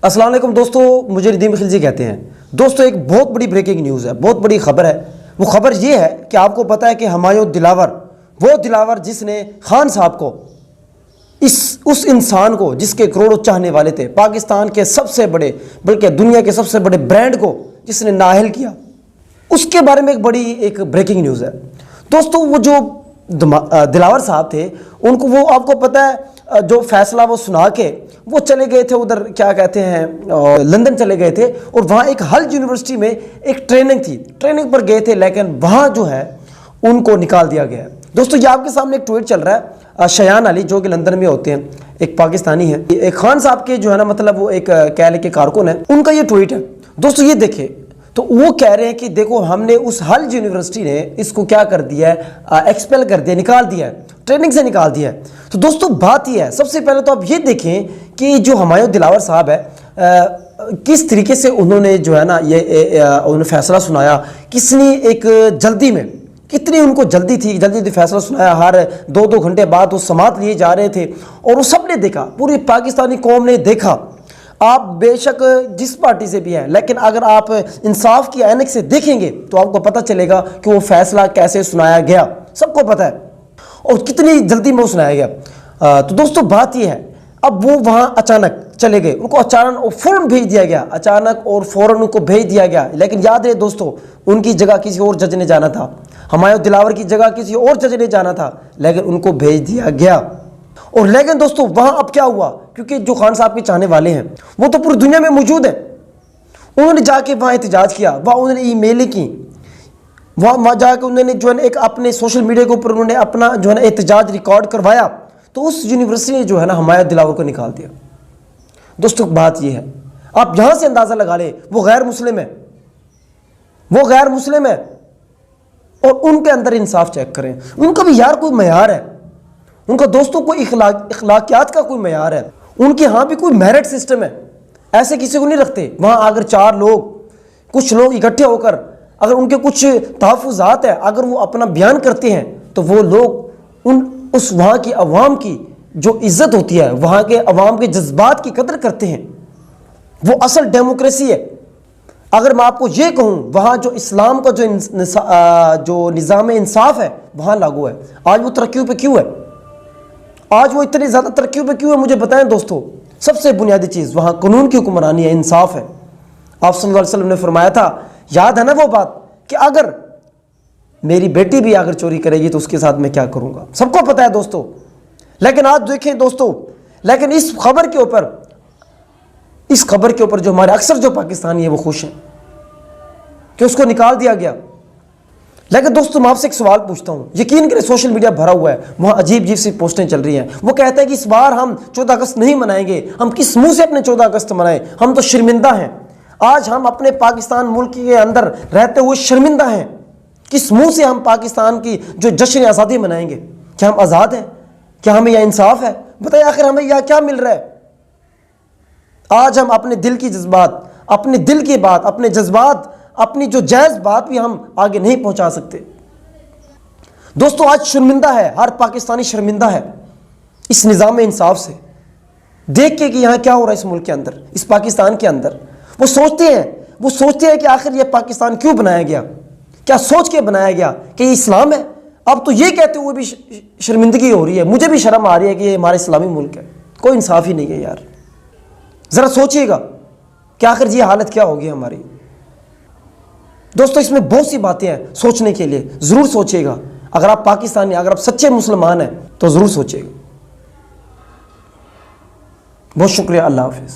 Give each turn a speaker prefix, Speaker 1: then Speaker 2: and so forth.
Speaker 1: अस्सलाम वालेकुम दोस्तों, मुझे नदीम खिलजी कहते हैं। दोस्तों एक बहुत बड़ी ब्रेकिंग न्यूज़ है, बहुत बड़ी खबर है। वो खबर ये है कि आपको पता है कि हुमायूं दिलावर, वो दिलावर जिसने खान साहब को, उस इंसान को जिसके करोड़ों चाहने वाले थे, पाकिस्तान के सबसे बड़े बल्कि दुनिया के सबसे बड़े ब्रांड को जिसने नाअहल किया, उसके बारे में एक ब्रेकिंग न्यूज़ है। दोस्तों वो जो दिलावर साहब थे, उनको वो आपको पता है जो फैसला वो सुना के वो चले गए थे उधर, क्या कहते हैं, लंदन चले गए थे और वहाँ एक हल्ज यूनिवर्सिटी में एक ट्रेनिंग थी, ट्रेनिंग पर गए थे, लेकिन वहाँ जो है उनको निकाल दिया गया है। दोस्तों ये आपके सामने एक ट्वीट चल रहा है, शयान अली जो कि लंदन में होते हैं, एक पाकिस्तानी है, एक खान साहब के जो है ना, मतलब वो एक कह ले के कारकुन है, उनका ये ट्वीट है। दोस्तों ये देखे तो वो कह रहे हैं कि देखो हमने उस हल्ज यूनिवर्सिटी ने इसको क्या कर दिया है, एक्सपेल कर दिया, निकाल दिया है, ट्रेनिंग से निकाल दिया है। तो दोस्तों बात ये है, सबसे पहले तो आप ये देखें कि जो हुमायूं दिलावर साहब है, किस तरीके से उन्होंने जो है ना ये उन्होंने फैसला सुनाया, किसने एक जल्दी में, कितनी उनको जल्दी थी, जल्दी फैसला सुनाया। हर 2-2 घंटे बाद वो समात लिए जा रहे थे और वो सब ने देखा, पूरी पाकिस्तानी कौम ने देखा। आप बेशक जिस पार्टी से भी हैं, लेकिन अगर आप इंसाफ की ऐनक से देखेंगे तो आपको पता चलेगा कि वो फैसला कैसे सुनाया गया, सबको पता है, और कितनी जल्दी में वो सुनाया गया। तो दोस्तों बात ये है, अब वो वहाँ अचानक चले गए, उनको अचानक और फ़ौरन भेज दिया गया, अचानक और फ़ौरन उनको भेज दिया गया। लेकिन याद रहे दोस्तों, उनकी जगह किसी और जज ने जाना था, हुमायूं दिलावर की जगह किसी और जज ने जाना था, लेकिन उनको भेज दिया गया। और लेकिन दोस्तों वहाँ अब क्या हुआ, क्योंकि जो खान साहब के चाहने वाले हैं वो तो पूरी दुनिया में मौजूद हैं, उन्होंने जाके वहाँ एहतजाज किया, वहाँ उन्होंने ईमेलें की, वहाँ जाकर उन्होंने जो है एक अपने सोशल मीडिया के ऊपर उन्होंने अपना जो है ना एहतजाज रिकॉर्ड करवाया। तो उस यूनिवर्सिटी ने जो है ना हुमायूं दिलावर को निकाल दिया। दोस्तों बात ये है, आप यहाँ से अंदाज़ा लगा ले, वो गैर मुस्लिम है, वो गैर मुस्लिम है, और उनके अंदर इंसाफ चेक करें, उनका भी यार कोई मैयार है, उनका दोस्तों कोई इखलाकियात का कोई मैयार है, उनके यहाँ भी कोई मेरिट सिस्टम है। ऐसे किसी को नहीं रखते। वहाँ अगर 4 लोग, कुछ लोग इकट्ठे होकर अगर उनके कुछ तहफ़्फ़ुज़ात है, अगर वो अपना बयान करते हैं तो वो लोग उस वहाँ की अवाम की जो इज़्ज़त होती है, वहाँ के अवाम के जज्बात की कदर करते हैं। वो असल डेमोक्रेसी है। अगर मैं आपको ये कहूँ, वहाँ जो इस्लाम का जो निज़ाम इंसाफ है वहाँ लागू है। आज वो तरक्की पे क्यों है, आज वो इतनी ज़्यादा तरक्की पे क्यों है, मुझे बताएं दोस्तों। सबसे बुनियादी चीज़ वहाँ कानून की हुक्मरानी है, इंसाफ है। आप सल्लल्लाहु अलैहि वसल्लम ने फरमाया था, याद है ना वो बात, कि अगर मेरी बेटी भी अगर चोरी करेगी तो उसके साथ मैं क्या करूँगा, सबको पता है दोस्तों। लेकिन आज देखें दोस्तों, लेकिन इस खबर के ऊपर जो हमारे अक्सर जो पाकिस्तानी है वो खुश हैं कि उसको निकाल दिया गया। लेकिन दोस्तों मैं आपसे एक सवाल पूछता हूँ, यकीन करें सोशल मीडिया भरा हुआ है, वहाँ अजीब सी पोस्टें चल रही हैं। वो कहता है कि इस बार हम 14 अगस्त नहीं मनाएंगे। हम किस मुंह से अपने 14 अगस्त मनाएं, हम तो शर्मिंदा हैं। आज हम अपने पाकिस्तान मुल्क के अंदर रहते हुए शर्मिंदा हैं। किस मुंह से हम पाकिस्तान की जो जश्न आज़ादी मनाएंगे? क्या हम आज़ाद हैं? क्या हमें यह इंसाफ है? बताइए आखिर हमें यह क्या मिल रहा है? आज हम अपने दिल की जज्बात, अपने दिल की बात, अपने जज्बात, अपनी जो जायज़ बात भी हम आगे नहीं पहुंचा सकते। दोस्तों आज शर्मिंदा है, हर पाकिस्तानी शर्मिंदा है इस निज़ाम इंसाफ से देख के कि यहाँ क्या हो रहा है इस मुल्क के अंदर, इस पाकिस्तान के अंदर। वो सोचते हैं कि आखिर ये पाकिस्तान क्यों बनाया गया, क्या सोच के बनाया गया कि ये इस्लाम है? अब तो ये कहते हुए भी शर्मिंदगी हो रही है, मुझे भी शर्म आ रही है कि ये हमारा इस्लामी मुल्क है। कोई इंसाफ ही नहीं है यार। ज़रा सोचिएगा कि आखिर ये हालत क्या होगी हमारी। दोस्तों इसमें बहुत सी बातें हैं सोचने के लिए, ज़रूर सोचिएगा। अगर आप पाकिस्तानी, अगर आप सच्चे मुसलमान हैं तो ज़रूर सोचिएगा। बहुत शुक्रिया, अल्लाह हाफिज़।